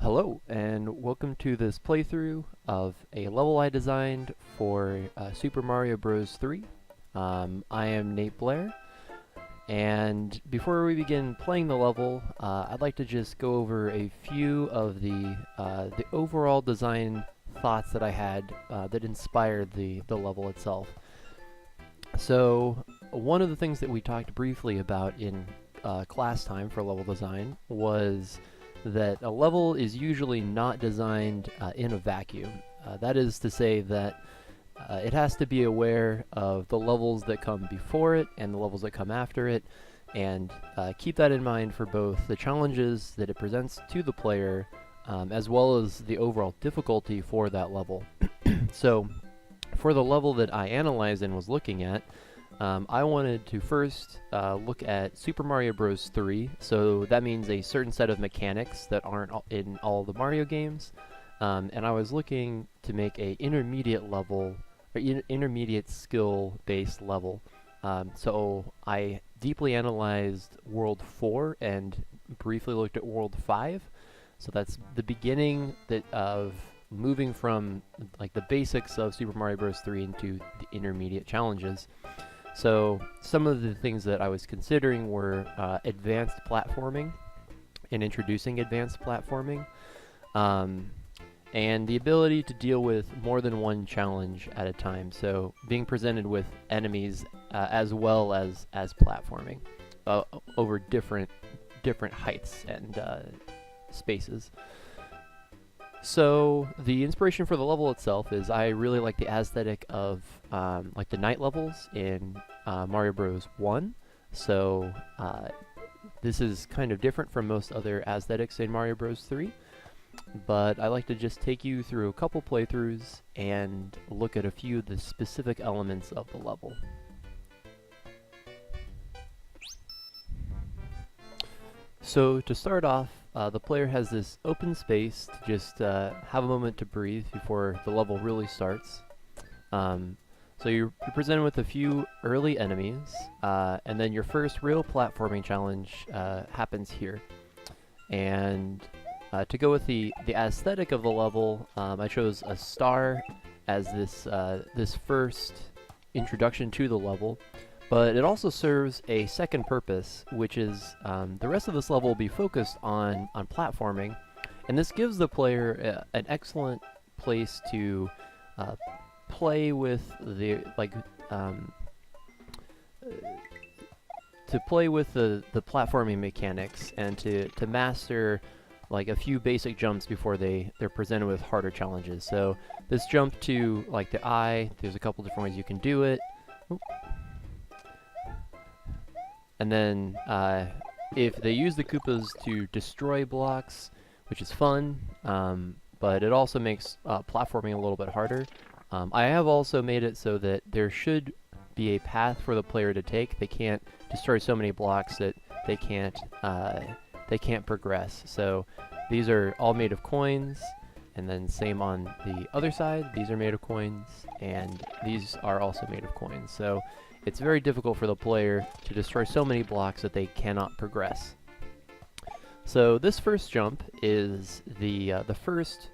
Hello, and welcome to this playthrough of a level I designed for Super Mario Bros. 3. I am Nate Blair, and before we begin playing the level, I'd like to just go over a few of the overall design thoughts that I had that inspired the level itself. So, one of the things that we talked briefly about in class time for level design was that a level is usually not designed in a vacuum. That is to say that it has to be aware of the levels that come before it and the levels that come after it, and keep that in mind for both the challenges that it presents to the player as well as the overall difficulty for that level. So, for the level that I analyzed and was looking at, I wanted to first look at Super Mario Bros. 3, so that means a certain set of mechanics that aren't in all the Mario games, and I was looking to make a intermediate level, or intermediate skill-based level. So I deeply analyzed World 4 and briefly looked at World 5, so that's the beginning of moving from like the basics of Super Mario Bros. 3 into the intermediate challenges. So some of the things that I was considering were advanced platforming and introducing advanced platforming, and the ability to deal with more than one challenge at a time. So being presented with enemies as well as platforming over different heights and spaces. So the inspiration for the level itself is I really like the aesthetic of like the night levels in Mario Bros. 1. So this is kind of different from most other aesthetics in Mario Bros. 3. But I like to just take you through a couple playthroughs and look at a few of the specific elements of the level. So to start off, the player has this open space to just have a moment to breathe before the level really starts. So you're presented with a few early enemies, and then your first real platforming challenge happens here. And to go with the aesthetic of the level, I chose a star as this first introduction to the level. But it also serves a second purpose, which is the rest of this level will be focused on platforming, and this gives the player an excellent place to play with the platforming mechanics and to master like a few basic jumps before they're presented with harder challenges. So this jump to like the eye, there's a couple different ways you can do it. Oop. And then if they use the Koopas to destroy blocks, which is fun, but it also makes platforming a little bit harder. I have also made it so that there should be a path for the player to take. They can't destroy so many blocks that they can't progress. So these are all made of coins, and then same on the other side. These are made of coins, and these are also made of coins. So it's very difficult for the player to destroy so many blocks that they cannot progress. So this first jump is the first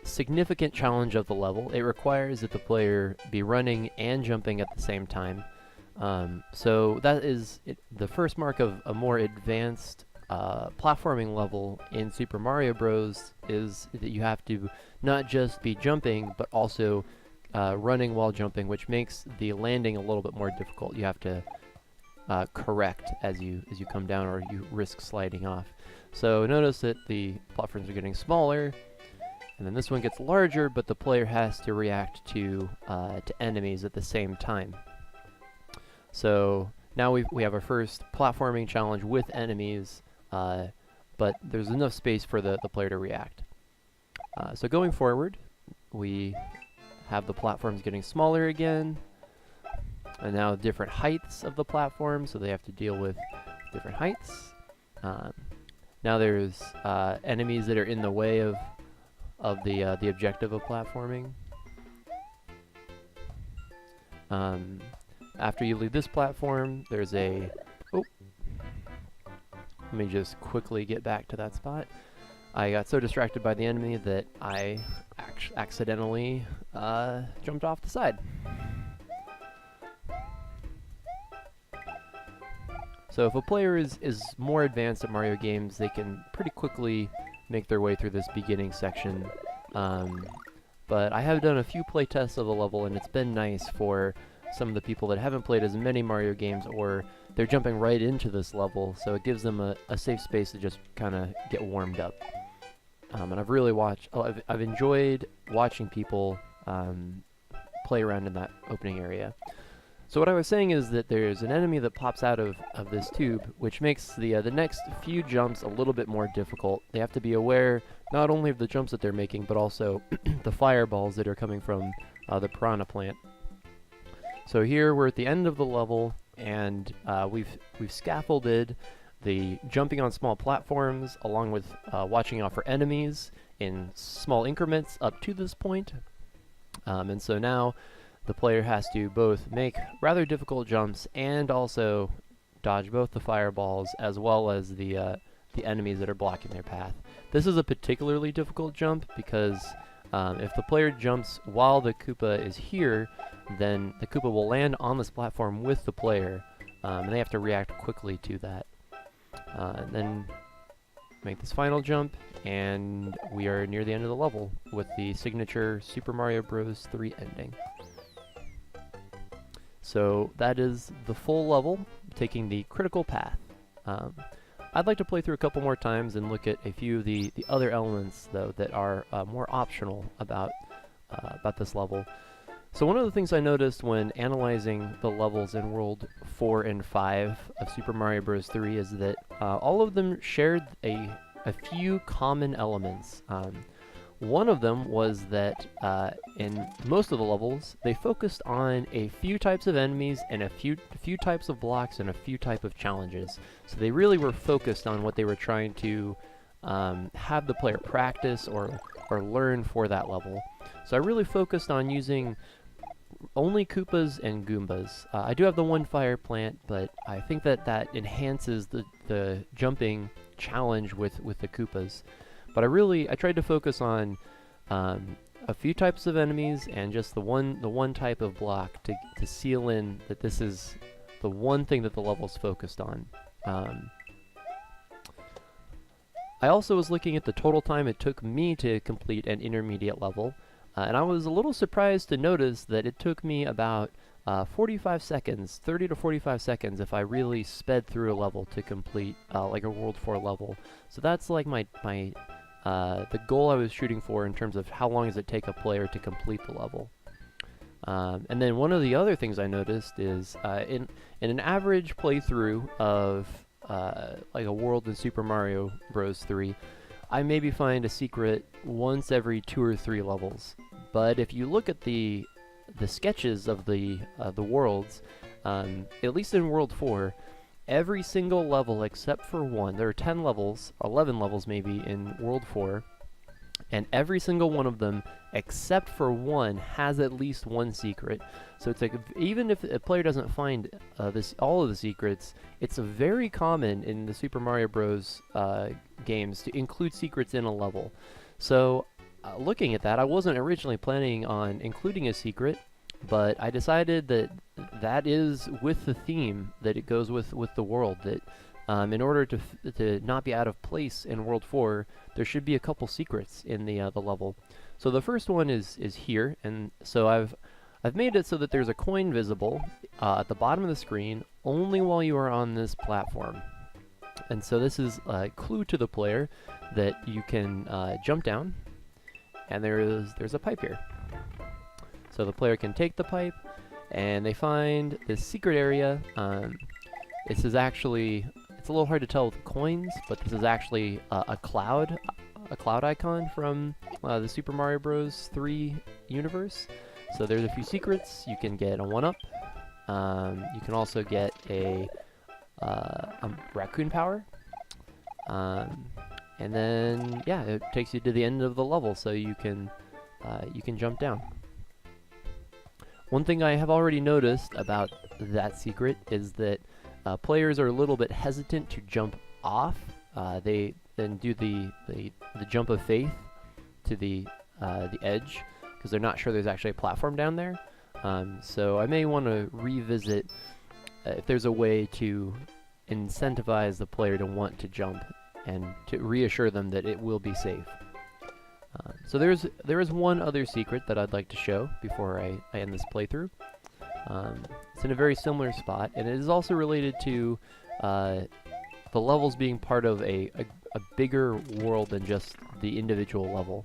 significant challenge of the level. It requires that the player be running and jumping at the same time. So that is the first mark of a more advanced platforming level in Super Mario Bros. Is that you have to not just be jumping, but also running while jumping, which makes the landing a little bit more difficult. You have to correct as you come down, or you risk sliding off. So notice that the platforms are getting smaller, and then this one gets larger, but the player has to react to enemies at the same time. So now we have our first platforming challenge with enemies, but there's enough space for the player to react. So going forward, we have the platforms getting smaller again, and now different heights of the platform, so they have to deal with different heights. Now there's enemies that are in the way of the objective of platforming. After you leave this platform, there's a... Oh! Let me just quickly get back to that spot. I got so distracted by the enemy that I accidentally jumped off the side. So if a player is more advanced at Mario games, they can pretty quickly make their way through this beginning section. But I have done a few playtests of the level, and it's been nice for some of the people that haven't played as many Mario games, or they're jumping right into this level, so it gives them a safe space to just kind of get warmed up. And I've really I've enjoyed watching people play around in that opening area. So what I was saying is that there's an enemy that pops out of this tube, which makes the next few jumps a little bit more difficult. They have to be aware not only of the jumps that they're making, but also the fireballs that are coming from the piranha plant. So here we're at the end of the level, and we've scaffolded the jumping on small platforms along with watching out for enemies in small increments up to this point. And so now the player has to both make rather difficult jumps and also dodge both the fireballs as well as the enemies that are blocking their path. This is a particularly difficult jump because if the player jumps while the Koopa is here, then the Koopa will land on this platform with the player, and they have to react quickly to that. And then make this final jump, and we are near the end of the level with the signature Super Mario Bros. 3 ending. So that is the full level, taking the critical path. I'd like to play through a couple more times and look at a few of the other elements, though, that are more optional about this level. So one of the things I noticed when analyzing the levels in World 4 and 5 of Super Mario Bros. 3 is that all of them shared a few common elements. One of them was that in most of the levels, they focused on a few types of enemies and a few types of blocks and a few type of challenges. So they really were focused on what they were trying to have the player practice or learn for that level. So I really focused on using only Koopas and Goombas. I do have the one fire plant, but I think that enhances the jumping challenge with the Koopas. But I tried to focus on a few types of enemies and just the one type of block to seal in that this is the one thing that the level's focused on. I also was looking at the total time it took me to complete an intermediate level, and I was a little surprised to notice that it took me about 45 seconds, 30 to 45 seconds if I really sped through a level to complete like a World 4 level. So that's like the goal I was shooting for in terms of how long does it take a player to complete the level. And then one of the other things I noticed is in an average playthrough of like a world in Super Mario Bros. 3, I maybe find a secret once every 2 or 3 levels. But if you look at the sketches of the worlds, at least in World 4, every single level except for one, there are 10 levels, 11 levels maybe in World 4, and every single one of them except for one has at least one secret. So it's like, even if a player doesn't find all of the secrets, it's very common in the Super Mario Bros. Games to include secrets in a level. So looking at that, I wasn't originally planning on including a secret, but I decided that is with the theme, that it goes with the world, that in order to not be out of place in World 4, there should be a couple secrets in the level. So the first one is here, and so I've made it so that there's a coin visible at the bottom of the screen only while you are on this platform. And so this is a clue to the player that you can jump down, and there's a pipe here. So the player can take the pipe, and they find this secret area. This is actually, it's a little hard to tell with the coins, but this is actually a cloud icon from the Super Mario Bros. 3 universe. So there's a few secrets. You can get a 1-up. You can also get a raccoon power. And then, yeah, it takes you to the end of the level, so you can jump down. One thing I have already noticed about that secret is that players are a little bit hesitant to jump off. and do the jump of faith to the edge, because they're not sure there's actually a platform down there. So I may want to revisit if there's a way to incentivize the player to want to jump and to reassure them that it will be safe. So there is one other secret that I'd like to show before I end this playthrough. It's in a very similar spot, and it is also related to the levels being part of a bigger world than just the individual level.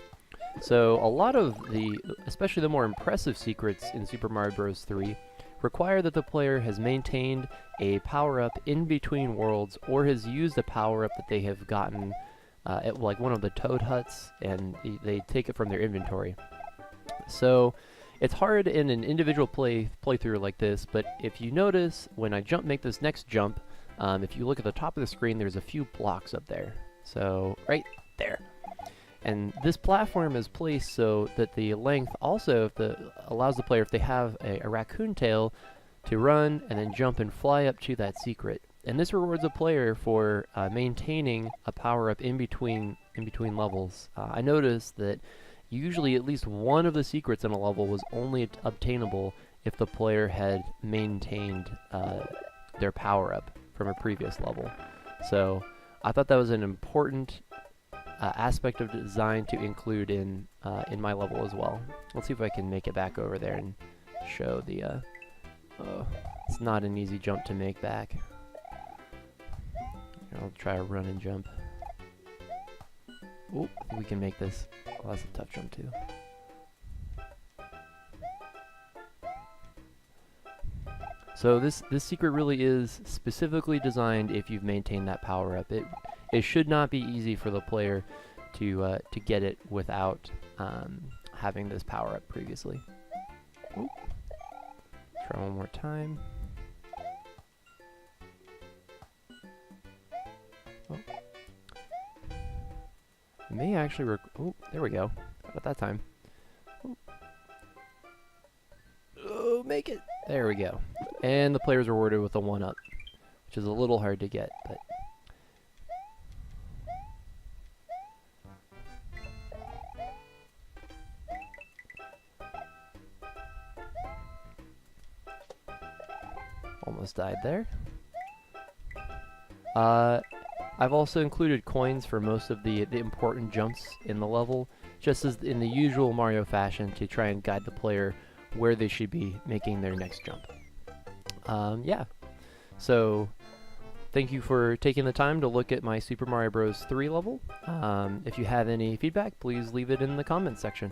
So a lot of especially the more impressive secrets in Super Mario Bros. 3 require that the player has maintained a power-up in between worlds, or has used a power-up that they have gotten at like one of the Toad huts, and they take it from their inventory. So it's hard in an individual playthrough like this, but if you notice when I make this next jump, if you look at the top of the screen, there's a few blocks up there. So right there. And this platform is placed so that the length also allows the player, if they have a raccoon tail, to run and then jump and fly up to that secret. And this rewards a player for maintaining a power-up in between levels. I noticed that usually at least one of the secrets in a level was only obtainable if the player had maintained their power-up from a previous level. So I thought that was an important aspect of design to include in my level as well. Let's see if I can make it back over there and show the... it's not an easy jump to make back. I'll try a run and jump. Oh, we can make this. Oh, that's a tough jump too. So this secret really is specifically designed if you've maintained that power up. It should not be easy for the player to get it without having this power up previously. Ooh. Try one more time. Oh. May actually oh, there we go. Got it that time. Oh, make it! There we go. And the player's rewarded with a 1-up, which is a little hard to get, but... Almost died there. I've also included coins for most of the important jumps in the level, just as in the usual Mario fashion, to try and guide the player where they should be making their next jump. Yeah, so thank you for taking the time to look at my Super Mario Bros. 3 level. If you have any feedback, please leave it in the comments section.